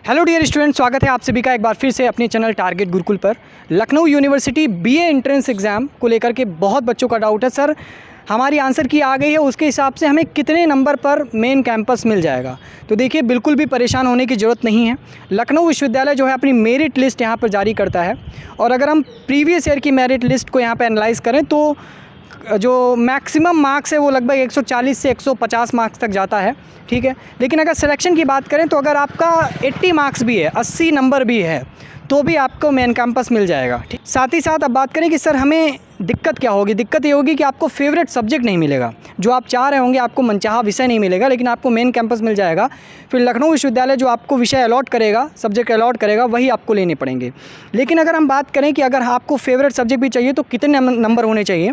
Hello dear student, स्वागत है आप सभी का एक बार फिर से अपने चैनल टारगेट गुरुकुल पर। Lucknow university BA entrance exam को लेकर के बहुत बच्चों का डाउट है, सर हमारी आंसर की आ गई है, उसके हिसाब से हमें कितने नंबर पर मेन कैंपस मिल जाएगा। तो देखिए, बिल्कुल भी परेशान होने की ज़रूरत नहीं है। लखनऊ विश्वविद्यालय जो है अपनी मेरिट लिस्ट यहाँ पर जारी करता है, और अगर हम प्रीवियस ईयर की मेरिट लिस्ट को यहाँ पर एनालाइज़ करें तो जो मैक्सिमम मार्क्स है वो लगभग 140 से 150 मार्क्स तक जाता है, ठीक है। लेकिन अगर सिलेक्शन की बात करें तो अगर आपका 80 मार्क्स भी है, 80 नंबर भी है, तो भी आपको मेन कैंपस मिल जाएगा, ठीक। साथ ही साथ अब बात करें कि सर हमें दिक्कत क्या होगी। दिक्कत ये होगी कि आपको फेवरेट सब्जेक्ट नहीं मिलेगा, जो आप चाह रहे होंगे, आपको मनचाहा विषय नहीं मिलेगा, लेकिन आपको मेन कैंपस मिल जाएगा। फिर लखनऊ विश्वविद्यालय जो आपको विषय अलॉट करेगा, सब्जेक्ट अलॉट करेगा, वही आपको लेने पड़ेंगे। लेकिन अगर हम बात करें कि अगर आपको फेवरेट सब्जेक्ट भी चाहिए तो कितने नंबर होने चाहिए,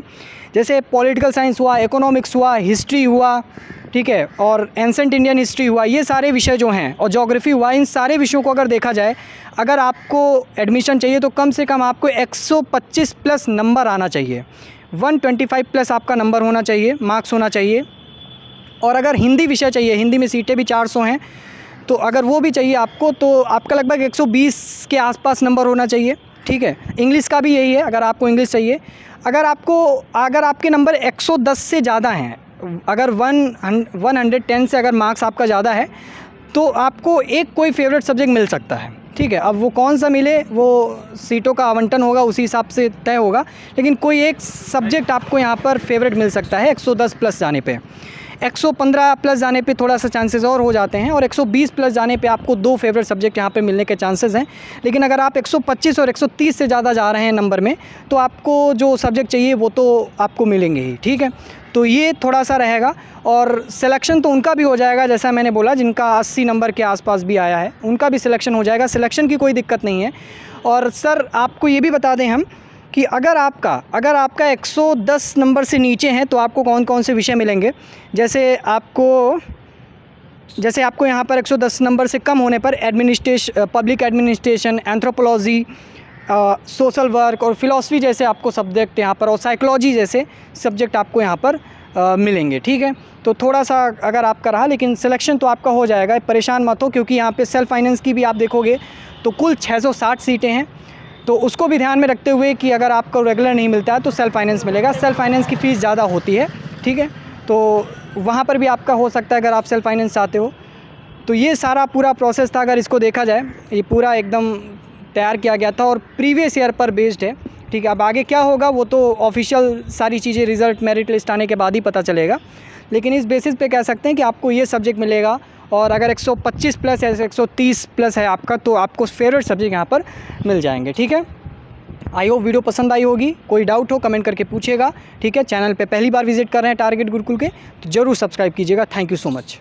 जैसे पॉलिटिकल साइंस हुआ, इकोनॉमिक्स हुआ, हिस्ट्री हुआ, ठीक है, और एंसेंट इंडियन हिस्ट्री हुआ, ये सारे विषय जो हैं, और ज्योग्राफी हुआ, इन सारे विषयों को अगर देखा जाए, अगर आपको एडमिशन चाहिए तो कम से कम आपको 125 प्लस नंबर आना चाहिए, 125 प्लस आपका नंबर होना चाहिए, मार्क्स होना चाहिए। और अगर हिंदी विषय चाहिए, हिंदी में सीटें भी 400 हैं, तो अगर वो भी चाहिए आपको तो आपका लगभग 120 के आसपास नंबर होना चाहिए, ठीक है। इंग्लिश का भी यही है, अगर आपको इंग्लिश चाहिए, अगर आपके नंबर 110 से ज़्यादा हैं, अगर 110 से अगर मार्क्स आपका ज़्यादा है तो आपको एक कोई फेवरेट सब्जेक्ट मिल सकता है, ठीक है। अब वो कौन सा मिले, वो सीटों का आवंटन होगा, उसी हिसाब से तय होगा, लेकिन कोई एक सब्जेक्ट आपको यहाँ पर फेवरेट मिल सकता है 110 प्लस जाने पे। 115 प्लस जाने पे थोड़ा सा चांसेस और हो जाते हैं, और 120 प्लस जाने पे आपको 2 फेवरेट सब्जेक्ट यहाँ पे मिलने के चांसेस हैं। लेकिन अगर आप 125 और 130 से ज़्यादा जा रहे हैं नंबर में, तो आपको जो सब्जेक्ट चाहिए वो तो आपको मिलेंगे ही, ठीक है। तो ये थोड़ा सा रहेगा, और सिलेक्शन तो उनका भी हो जाएगा, जैसा मैंने बोला, जिनका 80 नंबर के आसपास भी आया है उनका भी सिलेक्शन हो जाएगा, सिलेक्शन की कोई दिक्कत नहीं है। और सर आपको ये भी बता दें हम कि अगर आपका 110 नंबर से नीचे हैं तो आपको कौन कौन से विषय मिलेंगे। जैसे आपको यहाँ पर 110 नंबर से कम होने पर public administration, anthropology, social work और फिलॉसफी जैसे आपको सब्जेक्ट यहाँ पर, और साइकोलॉजी जैसे सब्जेक्ट आपको यहाँ पर मिलेंगे, ठीक है। तो थोड़ा सा अगर आपका रहा, लेकिन सिलेक्शन तो आपका हो जाएगा, परेशान मत हो, क्योंकि यहाँ पे सेल्फ फाइनेंस की भी आप देखोगे तो कुल 660 सीटें हैं, तो उसको भी ध्यान में रखते हुए कि अगर आपको रेगुलर नहीं मिलता है तो सेल्फ फाइनेंस मिलेगा। सेल्फ फाइनेंस की फ़ीस ज़्यादा होती है, ठीक है, तो वहाँ पर भी आपका हो सकता है अगर आप सेल्फ फाइनेंस चाहते हो। तो ये सारा पूरा प्रोसेस था, अगर इसको देखा जाए, ये पूरा एकदम तैयार किया गया था और प्रीवियस ईयर पर बेस्ड है, ठीक है। अब आगे क्या होगा वो तो ऑफिशियल सारी चीज़ें, रिज़ल्ट, मेरिट लिस्ट आने के बाद ही पता चलेगा, लेकिन इस बेसिस पे कह सकते हैं कि आपको ये सब्जेक्ट मिलेगा। और अगर 125 प्लस है, 130 प्लस है आपका, तो आपको फेवरेट सब्जेक्ट यहाँ पर मिल जाएंगे, ठीक है। आई होप वीडियो पसंद आई होगी। कोई डाउट हो कमेंट करके पूछिएगा, ठीक है। चैनल पे पहली बार विजिट कर रहे हैं टारगेट गुरुकुल के, तो ज़रूर सब्सक्राइब कीजिएगा। Thank you so much.